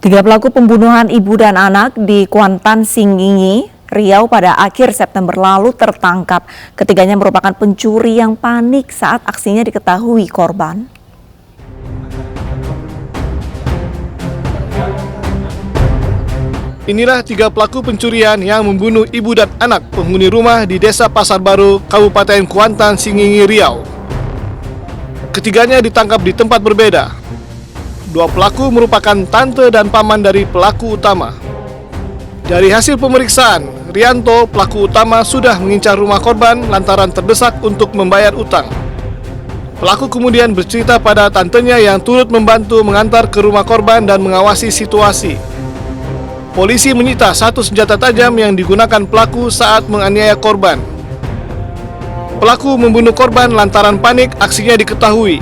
Tiga pelaku pembunuhan ibu dan anak di Kuantan, Singingi, Riau pada akhir September lalu tertangkap. Ketiganya merupakan pencuri yang panik saat aksinya diketahui korban. Inilah tiga pelaku pencurian yang membunuh ibu dan anak penghuni rumah di Desa Pasar Baru, Kabupaten Kuantan, Singingi, Riau. Ketiganya ditangkap di tempat berbeda. Dua pelaku merupakan tante dan paman dari pelaku utama. Dari hasil pemeriksaan, Rianto, pelaku utama, sudah mengincar rumah korban lantaran terdesak untuk membayar utang. Pelaku kemudian bercerita pada tantenya yang turut membantu mengantar ke rumah korban dan mengawasi situasi. Polisi menyita satu senjata tajam yang digunakan pelaku saat menganiaya korban. Pelaku membunuh korban lantaran panik aksinya diketahui.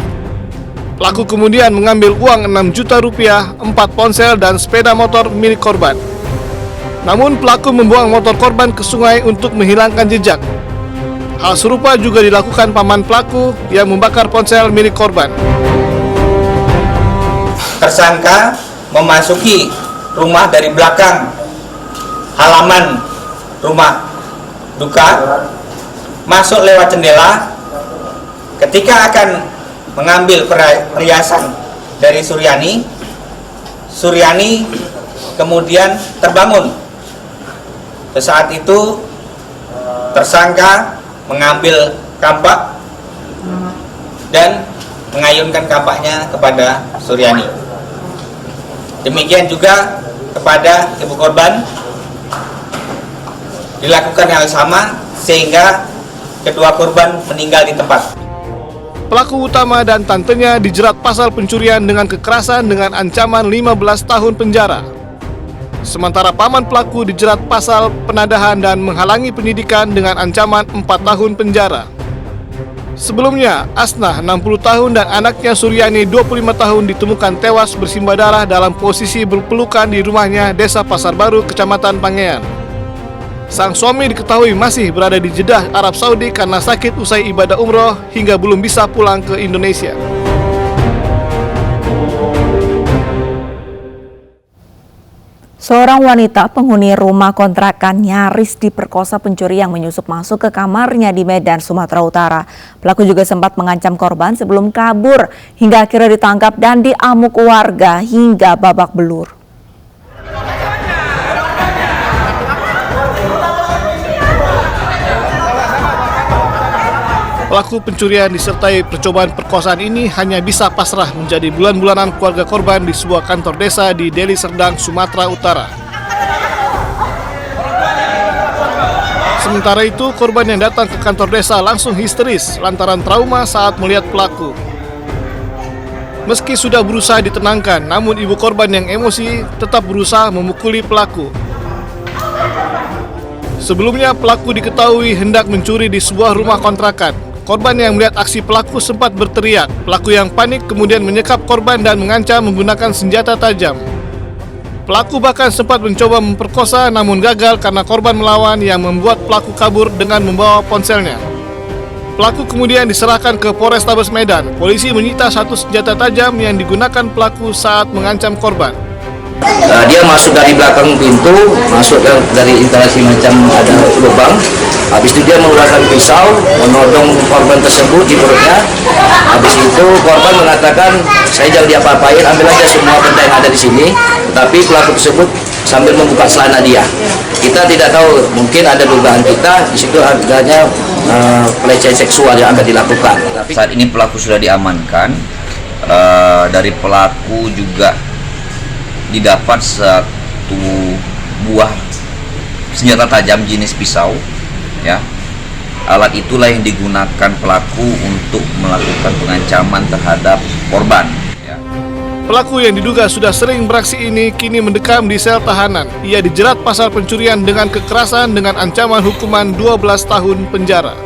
Pelaku kemudian mengambil uang 6 juta rupiah, 4 ponsel dan sepeda motor milik korban. Namun pelaku membuang motor korban ke sungai untuk menghilangkan jejak. Hal serupa juga dilakukan paman pelaku yang membakar ponsel milik korban. Tersangka memasuki rumah dari belakang halaman rumah duka, masuk lewat jendela. Ketika akan mengambil perhiasan dari Suryani kemudian terbangun. Saat itu tersangka mengambil kampak dan mengayunkan kampaknya kepada Suryani. Demikian juga kepada ibu korban dilakukan hal sama sehingga kedua korban meninggal di tempat. Pelaku utama dan tantenya dijerat pasal pencurian dengan kekerasan dengan ancaman 15 tahun penjara. Sementara paman pelaku dijerat pasal penadahan dan menghalangi penyidikan dengan ancaman 4 tahun penjara. Sebelumnya, Asnah 60 tahun dan anaknya Suryani 25 tahun ditemukan tewas bersimbah darah dalam posisi berpelukan di rumahnya Desa Pasar Baru, Kecamatan Pangean. Sang suami diketahui masih berada di Jeddah, Arab Saudi karena sakit usai ibadah umroh hingga belum bisa pulang ke Indonesia. Seorang wanita penghuni rumah kontrakan nyaris diperkosa pencuri yang menyusup masuk ke kamarnya di Medan, Sumatera Utara. Pelaku juga sempat mengancam korban sebelum kabur hingga akhirnya ditangkap dan diamuk warga hingga babak belur. Pelaku pencurian disertai percobaan perkosaan ini hanya bisa pasrah menjadi bulan-bulanan keluarga korban di sebuah kantor desa di Deli Serdang, Sumatera Utara. Sementara itu, korban yang datang ke kantor desa langsung histeris lantaran trauma saat melihat pelaku. Meski sudah berusaha ditenangkan, namun ibu korban yang emosi tetap berusaha memukuli pelaku. Sebelumnya, pelaku diketahui hendak mencuri di sebuah rumah kontrakan. Korban yang melihat aksi pelaku sempat berteriak. Pelaku yang panik kemudian menyekap korban dan mengancam menggunakan senjata tajam. Pelaku bahkan sempat mencoba memperkosa namun gagal karena korban melawan yang membuat pelaku kabur dengan membawa ponselnya. Pelaku kemudian diserahkan ke Polrestabes Medan. Polisi menyita satu senjata tajam yang digunakan pelaku saat mengancam korban. Dia masuk dari belakang pintu, masuk dari instalasi macam ada lubang. Habis itu dia menggunakan pisau, menodong korban tersebut di perutnya. Habis itu korban mengatakan, saya jangan diapa-apain, ambil aja semua benda yang ada di sini. Tapi pelaku tersebut sambil membuka celana dia. Kita tidak tahu, mungkin ada dugaan kita, di situ adanya pelecehan seksual yang akan dilakukan. Saat ini pelaku sudah diamankan. Dari pelaku juga didapat satu buah senjata tajam jenis pisau. Ya, alat itulah yang digunakan pelaku untuk melakukan pengancaman terhadap korban. Ya. Pelaku yang diduga sudah sering beraksi ini kini mendekam di sel tahanan. Ia dijerat pasal pencurian dengan kekerasan dengan ancaman hukuman 12 tahun penjara.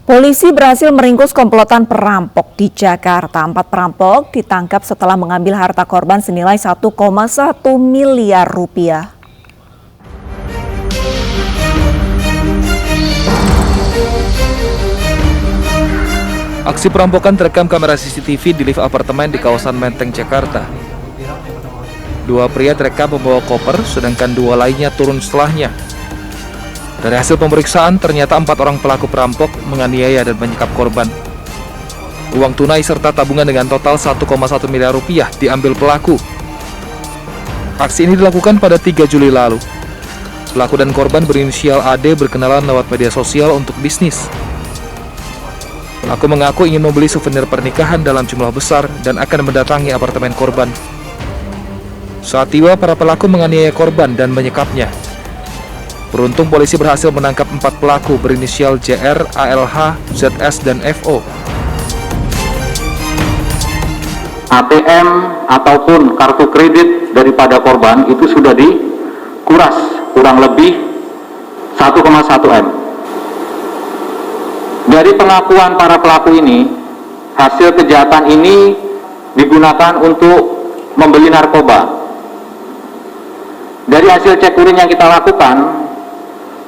Polisi berhasil meringkus komplotan perampok di Jakarta. 4 perampok ditangkap setelah mengambil harta korban senilai 1,1 miliar rupiah. Aksi perampokan terekam kamera CCTV di lift apartemen di kawasan Menteng, Jakarta. Dua pria terekam membawa koper, sedangkan dua lainnya turun setelahnya. Dari hasil pemeriksaan, ternyata 4 orang pelaku perampok menganiaya dan menyekap korban. Uang tunai serta tabungan dengan total 1,1 miliar rupiah diambil pelaku. Aksi ini dilakukan pada 3 Juli lalu. Pelaku dan korban berinisial AD berkenalan lewat media sosial untuk bisnis. Pelaku mengaku ingin membeli souvenir pernikahan dalam jumlah besar dan akan mendatangi apartemen korban. Saat tiba, para pelaku menganiaya korban dan menyekapnya. Beruntung polisi berhasil menangkap 4 pelaku berinisial JR, ALH, ZS, dan FO. ATM ataupun kartu kredit daripada korban itu sudah dikuras kurang lebih 1,1 M. Dari pengakuan para pelaku ini, hasil kejahatan ini digunakan untuk membeli narkoba. Dari hasil cek urin yang kita lakukan,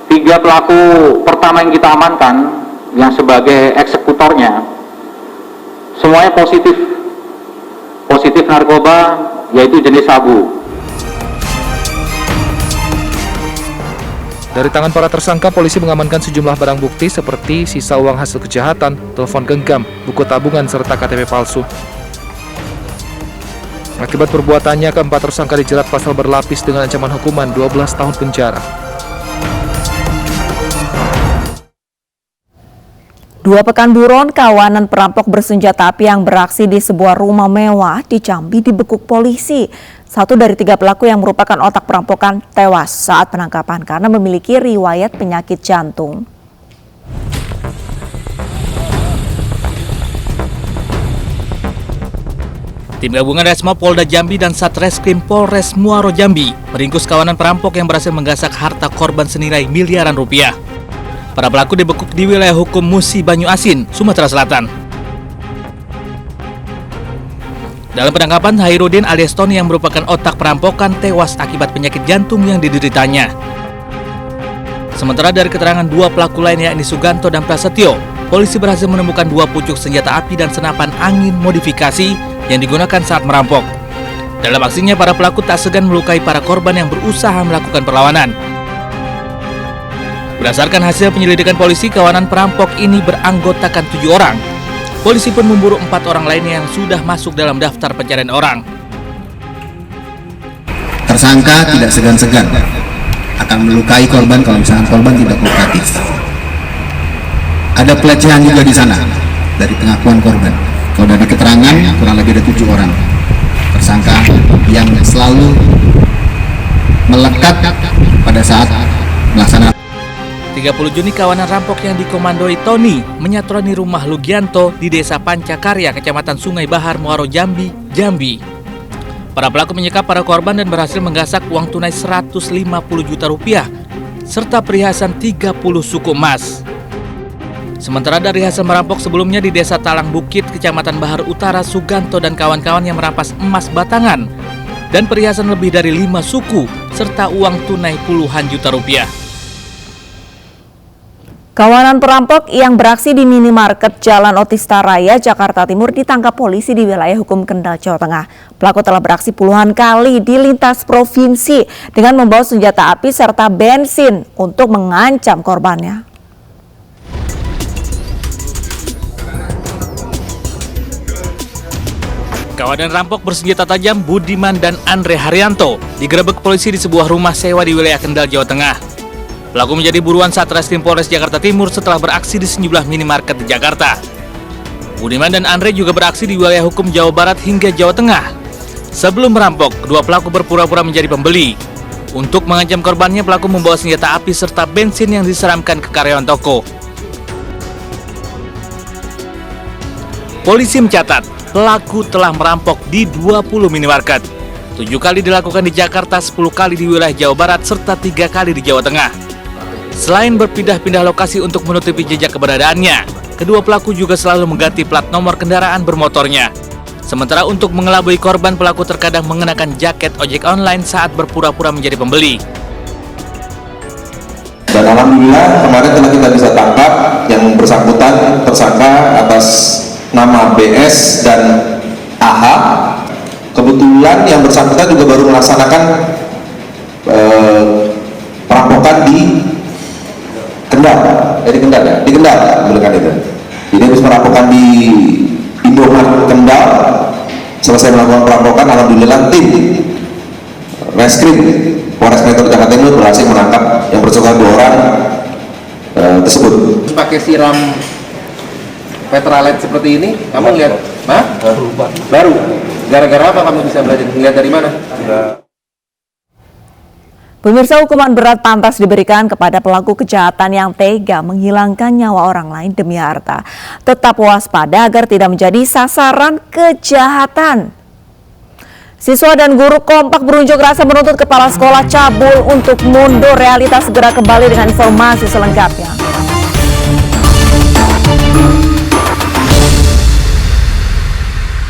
3 pelaku pertama yang kita amankan, yang sebagai eksekutornya, semuanya positif narkoba, yaitu jenis sabu. Dari tangan para tersangka, polisi mengamankan sejumlah barang bukti seperti sisa uang hasil kejahatan, telepon genggam, buku tabungan, serta KTP palsu. Akibat perbuatannya, keempat tersangka dijerat pasal berlapis dengan ancaman hukuman 12 tahun penjara. 2 pekan buron, kawanan perampok bersenjata api yang beraksi di sebuah rumah mewah di Jambi dibekuk polisi. 1 dari 3 pelaku yang merupakan otak perampokan tewas saat penangkapan karena memiliki riwayat penyakit jantung. Tim gabungan Resmo Polda Jambi dan Satreskrim Polres Muaro Jambi meringkus kawanan perampok yang berhasil menggasak harta korban senilai miliaran rupiah. Para pelaku dibekuk di wilayah hukum Musi Banyu Asin, Sumatera Selatan. Dalam penangkapan, Hairudin alias Tony yang merupakan otak perampokan tewas akibat penyakit jantung yang dideritanya. Sementara dari keterangan 2 pelaku lain yakni Suganto dan Prasetyo, polisi berhasil menemukan 2 pucuk senjata api dan senapan angin modifikasi yang digunakan saat merampok. Dalam aksinya, para pelaku tak segan melukai para korban yang berusaha melakukan perlawanan. Berdasarkan hasil penyelidikan polisi, kawanan perampok ini beranggotakan 7 orang. Polisi pun memburu 4 orang lainnya yang sudah masuk dalam daftar pencarian orang. Tersangka tidak segan-segan akan melukai korban kalau misalnya korban tidak kooperatif. Ada pelecehan juga di sana dari pengakuan korban. Kalau dari keterangan kurang lebih ada 7 orang tersangka yang selalu melekat pada saat melaksanakan. 30 Juni kawanan rampok yang dikomandoi Tony menyatroni rumah Lugianto di Desa Pancakarya, Kecamatan Sungai Bahar, Muaro Jambi, Jambi. Para pelaku menyekap para korban dan berhasil menggasak uang tunai 150 juta rupiah serta perhiasan 30 suku emas. Sementara dari hasil merampok sebelumnya di Desa Talang Bukit, Kecamatan Bahar Utara, Suganto dan kawan-kawan yang merampas emas batangan dan perhiasan lebih dari 5 suku serta uang tunai puluhan juta rupiah. Kawanan perampok yang beraksi di minimarket Jalan Otista Raya, Jakarta Timur ditangkap polisi di wilayah hukum Kendal, Jawa Tengah. Pelaku telah beraksi puluhan kali di lintas provinsi dengan membawa senjata api serta bensin untuk mengancam korbannya. Kawanan rampok bersenjata tajam Budiman dan Andre Haryanto digerebek polisi di sebuah rumah sewa di wilayah Kendal, Jawa Tengah. Pelaku menjadi buruan Satreskrim Polres Jakarta Timur setelah beraksi di sejumlah minimarket di Jakarta. Budiman dan Andre juga beraksi di wilayah hukum Jawa Barat hingga Jawa Tengah. Sebelum merampok, kedua pelaku berpura-pura menjadi pembeli. Untuk mengancam korbannya, pelaku membawa senjata api serta bensin yang diseramkan ke karyawan toko. Polisi mencatat, pelaku telah merampok di 20 minimarket. 7 kali dilakukan di Jakarta, 10 kali di wilayah Jawa Barat, serta 3 kali di Jawa Tengah. Selain berpindah-pindah lokasi untuk menutupi jejak keberadaannya, kedua pelaku juga selalu mengganti plat nomor kendaraan bermotornya. Sementara untuk mengelabui korban, pelaku terkadang mengenakan jaket ojek online saat berpura-pura menjadi pembeli. Dan alhamdulillah kemarin telah kita bisa tangkap yang bersangkutan tersangka atas nama BS dan AH. Kebetulan yang bersangkutan juga baru melaksanakan perampokan di Kendal, di Kendal, melakukan itu. Jadi habis perampokan di Indomaret Kendal, selesai melakukan perampokan, alhamdulillah tim Reskrim Polres Metro Jakarta Timur berhasil menangkap yang bersangkutan 2 orang tersebut. Pakai siram petralite seperti ini, kamu lihat? Baru. Gara-gara apa kamu bisa belajar? Lihat dari mana? Pemirsa, hukuman berat pantas diberikan kepada pelaku kejahatan yang tega menghilangkan nyawa orang lain demi harta. Tetap waspada agar tidak menjadi sasaran kejahatan. Siswa dan guru kompak berunjuk rasa menuntut kepala sekolah cabul untuk mundur. Realitas segera kembali dengan informasi selengkapnya.